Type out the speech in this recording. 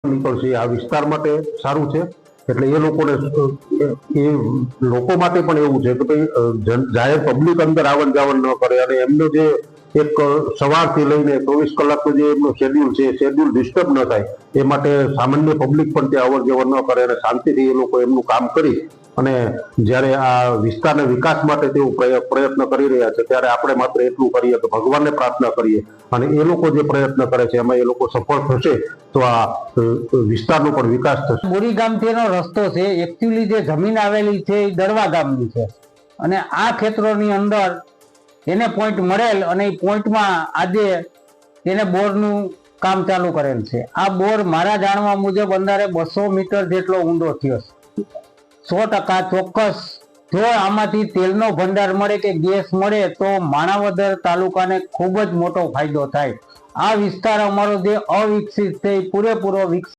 નીકળશે આ વિસ્તાર માટે સારું છે. એટલે એ લોકોને એ લોકો માટે પણ એવું છે કે ભાઈ જાહેર પબ્લિક અંદર આવન જાવન ન કરે અને એમનો જે એક સવારથી લઈને 24 કલાકનું જે એમનું શેડ્યુલ છે શેડ્યુલ ડિસ્ટર્બ ન થાય એ માટે સામાન્ય પબ્લિક પણ ત્યાં અવર જવર ન કરે અને શાંતિથી એ લોકો એમનું કામ કરી અને જ્યારે આ વિસ્તારના વિકાસ માટે તેઓ પ્રયત્ન કરી રહ્યા છે ત્યારે આપણે માત્ર એટલું કરીએ કે ભગવાનને પ્રાર્થના કરીએ અને એ લોકો જે પ્રયત્ન કરે છે એમાં એ લોકો સફળ થશે તો આ વિસ્તારનો પણ વિકાસ થશે. બોરી ગામથી એનો રસ્તો છે. એકચ્યુઅલી જે જમીન આવેલી છે એ દડવા ગામની છે અને આ ખેતરોની અંદર એને પોઈન્ટ મળેલ અને એ પોઈન્ટમાં આજે એને બોરનું કામ ચાલુ કરેલ છે. આ બોર મારા જાણવા મુજબ અંદારે 200 મીટર જેટલો ઊંડો થયો છે. 100% ચોક્કસ જો આમાંથી તેલનો ભંડાર મળે કે ગેસ મળે તો માણાવદર તાલુકાને ખૂબ જ મોટો ફાયદો થાય. આ વિસ્તાર અમારો જે અવિકસિત છે એ પૂરેપૂરો વિકસિત